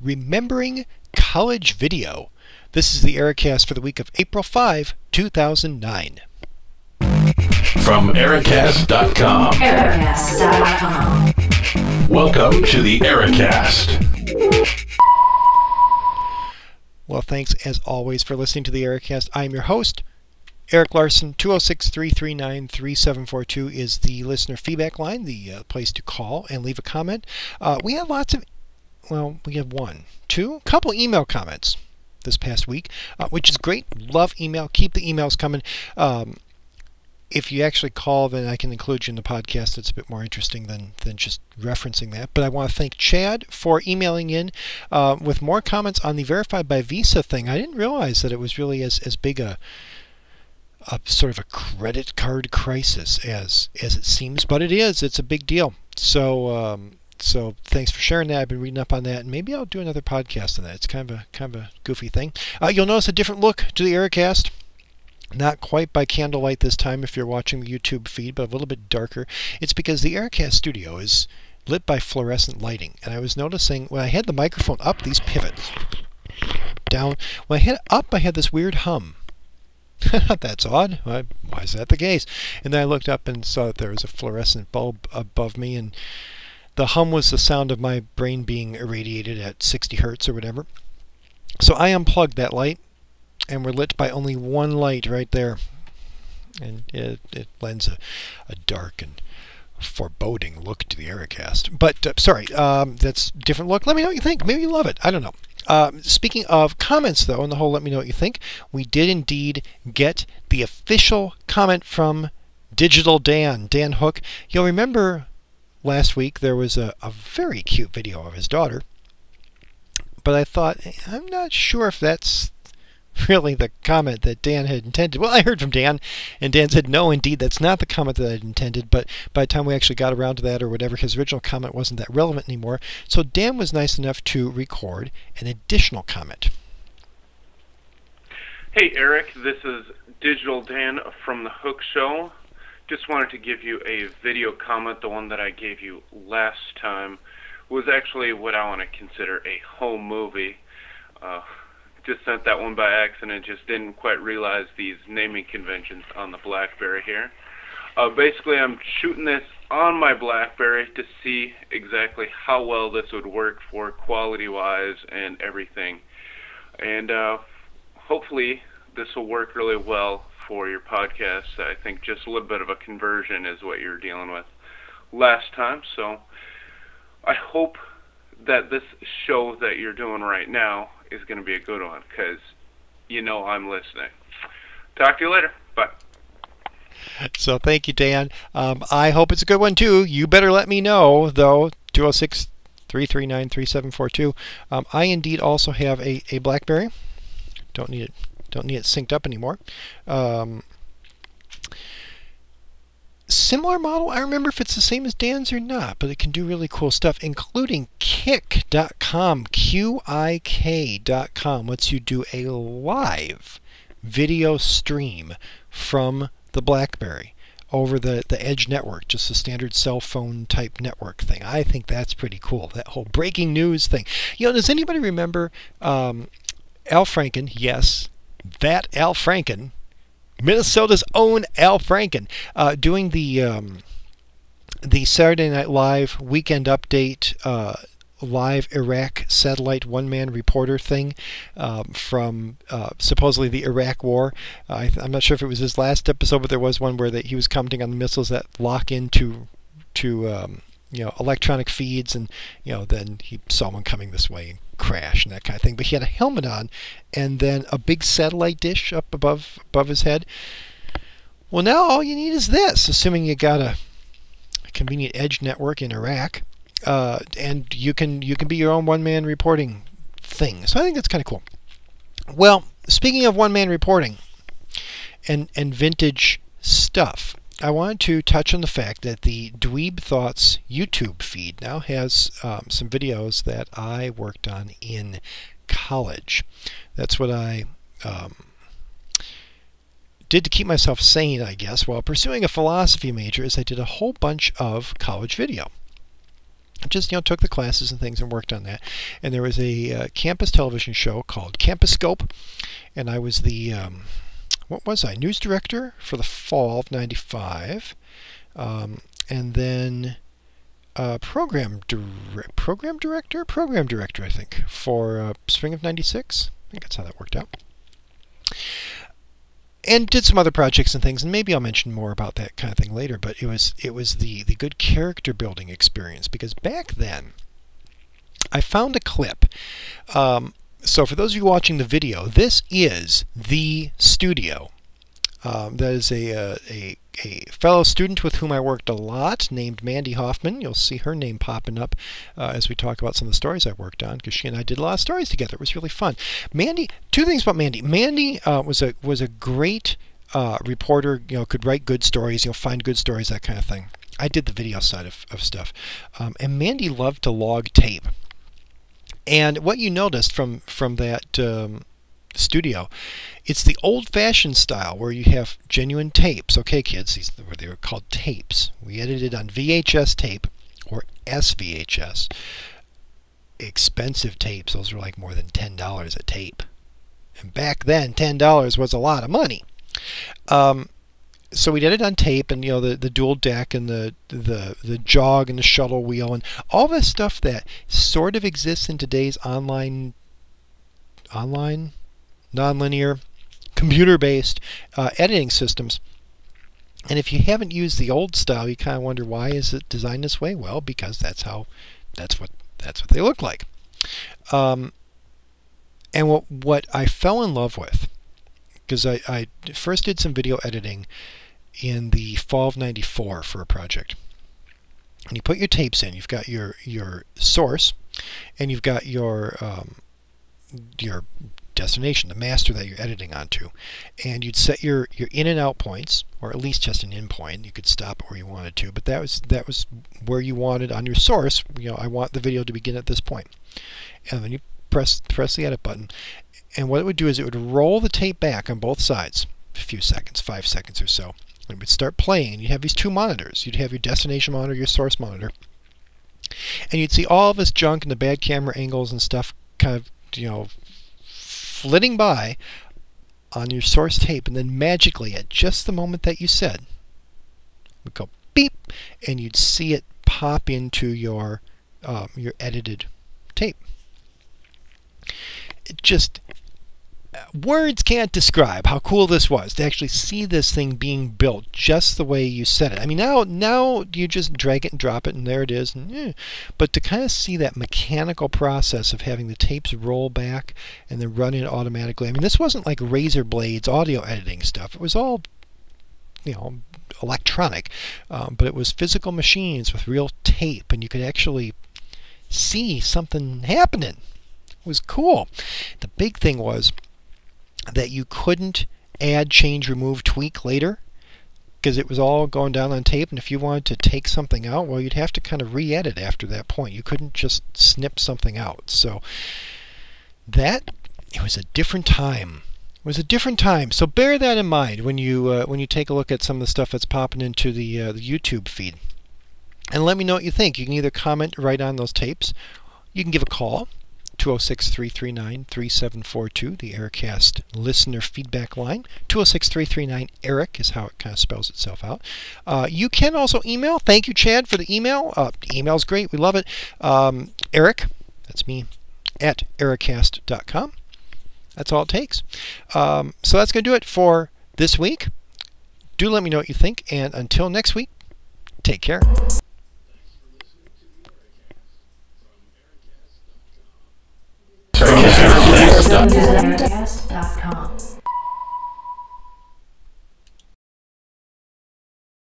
Remembering College Video. This is the Ericast for the week of April 5, 2009. From Ericast.com. Ericast.com. Welcome to the Ericast. Well, thanks as always for listening to the Ericast. I'm your host, Eric Larson. 206-339-3742 is the listener feedback line, the place to call and leave a comment. We have lots of, we have couple email comments this past week, which is great. Love email. Keep the emails coming. If you actually call, then I can include you in the podcast. It's a bit more interesting than just referencing that. But I want to thank Chad for emailing in with more comments on the verified by Visa thing. I didn't realize that it was really as big a sort of a credit card crisis as it seems, but it is. It's a big deal. So thanks for sharing that. I've been reading up on that, and maybe I'll do another podcast on that. It's kind of a goofy thing. You'll notice a different look to the Ericast. Not quite by candlelight this time if you're watching the YouTube feed, but a little bit darker. It's because the Ericast studio is lit by fluorescent lighting. And I was noticing when I had the microphone up, these pivots down. When I had it up, I had this weird hum. That's odd. Why is that the case? And then I looked up and saw that there was a fluorescent bulb above me, and the hum was the sound of my brain being irradiated at 60 hertz or whatever. So I unplugged that light, and we're lit by only one light right there. And it lends a dark and foreboding look to the Ericast. But, sorry, that's a different look. Let me know what you think. Maybe you love it. I don't know. Speaking of comments, though, and the whole let me know what you think, we did indeed get the official comment from Digital Dan Hook. You'll remember last week there was a very cute video of his daughter, but I thought, I'm not sure if that's really the comment that Dan had intended. Well, I heard from Dan, and Dan said, no, indeed, that's not the comment that I'd intended, but by the time we actually got around to that or whatever, his original comment wasn't that relevant anymore. So Dan was nice enough to record an additional comment. Hey, Eric, this is Digital Dan from The Hook Show. Just wanted to give you a video comment. The one that I gave you last time was actually what I want to consider a home movie. Just sent that one by accident, just didn't quite realize these naming conventions on the BlackBerry here. Basically, I'm shooting this on my BlackBerry to see exactly how well this would work for quality-wise and everything. And hopefully this will work really well for your podcast. I think just a little bit of a conversion is what you were dealing with last time. So I hope that this show that you're doing right now is going to be a good one, because you know I'm listening. Talk to you later. Bye. So thank you, Dan. I hope it's a good one, too. You better let me know, though. 206-339-3742. I indeed also have a BlackBerry. Don't need it synced up anymore. Similar model. I remember if it's the same as Dan's or not, but it can do really cool stuff, including Kik.com. Qik.com lets you do a live video stream from the BlackBerry over the Edge network, just a standard cell phone type network thing. I think that's pretty cool, that whole breaking news thing. Does anybody remember Al Franken? Yes, that Al Franken, Minnesota's own Al Franken, doing the Saturday Night Live Weekend Update live Iraq satellite one-man reporter thing from supposedly the Iraq War. I'm not sure if it was his last episode, but there was one where he was commenting on the missiles that lock into electronic feeds, and then he saw one coming this way and crash and that kind of thing. But he had a helmet on, and then a big satellite dish up above his head. Well, now all you need is this, assuming you got a convenient Edge network in Iraq, and you can be your own one-man reporting thing. So I think that's kind of cool. Well, speaking of one-man reporting and vintage stuff, I wanted to touch on the fact that the Dweeb Thoughts YouTube feed now has some videos that I worked on in college. That's what I did to keep myself sane, I guess, while pursuing a philosophy major, is I did a whole bunch of college video. just took the classes and things and worked on that. And there was a campus television show called Campus Scope, and I was the what was I? News director for the fall of '95, and then program director, I think, for spring of '96. I think that's how that worked out. And did some other projects and things, and maybe I'll mention more about that kind of thing later. But it was the good character building experience, because back then I found a clip. So for those of you watching the video, this is the studio. That is a fellow student with whom I worked a lot, named Mandy Hoffman. You'll see her name popping up as we talk about some of the stories I worked on, because she and I did a lot of stories together. It was really fun. Mandy, two things about Mandy. Mandy was a great reporter. Could write good stories. Find good stories, that kind of thing. I did the video side of stuff, and Mandy loved to log tape. And what you noticed from that studio, it's the old-fashioned style where you have genuine tapes. Okay, kids, they were called tapes. We edited on VHS tape or SVHS. Expensive tapes. Those were like more than $10 a tape. And back then, $10 was a lot of money. So we did it on tape, and the dual deck and the jog and the shuttle wheel and all this stuff that sort of exists in today's online nonlinear computer-based editing systems. And if you haven't used the old style, you kind of wonder, why is it designed this way? Well, because that's what they look like. And what I fell in love with, because I first did some video editing in the fall of '94 for a project. And you put your tapes in. You've got your source, and you've got your destination, the master that you're editing onto. And you'd set your in and out points, or at least just an in point. You could stop where you wanted to, but that was where you wanted on your source. I want the video to begin at this point. And then you press the edit button. And what it would do is it would roll the tape back on both sides, a few seconds, 5 seconds or so. And it would start playing, and you'd have these two monitors. You'd have your destination monitor, your source monitor. And you'd see all of this junk and the bad camera angles and stuff kind of, flitting by on your source tape. And then magically, at just the moment that you said, it would go beep, and you'd see it pop into your edited tape. It just... words can't describe how cool this was, to actually see this thing being built just the way you said it. I mean, now you just drag it and drop it, and there it is. But to kind of see that mechanical process of having the tapes roll back and then run it automatically. I mean, this wasn't like razor blades audio editing stuff. It was all, electronic, but it was physical machines with real tape, and you could actually see something happening. It was cool. The big thing was that you couldn't add, change, remove, tweak later, because it was all going down on tape. And if you wanted to take something out, well, you'd have to kind of re-edit after that point. You couldn't just snip something out. So it was a different time. It was a different time. So bear that in mind when you take a look at some of the stuff that's popping into the YouTube feed. And let me know what you think. You can either comment right on those tapes. You can give a call. 206-339-3742, the Ericast listener feedback line. 206-339-ERIC is how it kind of spells itself out. You can also email. Thank you, Chad, for the email. Email's great. We love it. Eric, that's me, at Ericast.com. That's all it takes. So that's going to do it for this week. Do let me know what you think. And until next week, take care. Ericast.com. Ericast.com.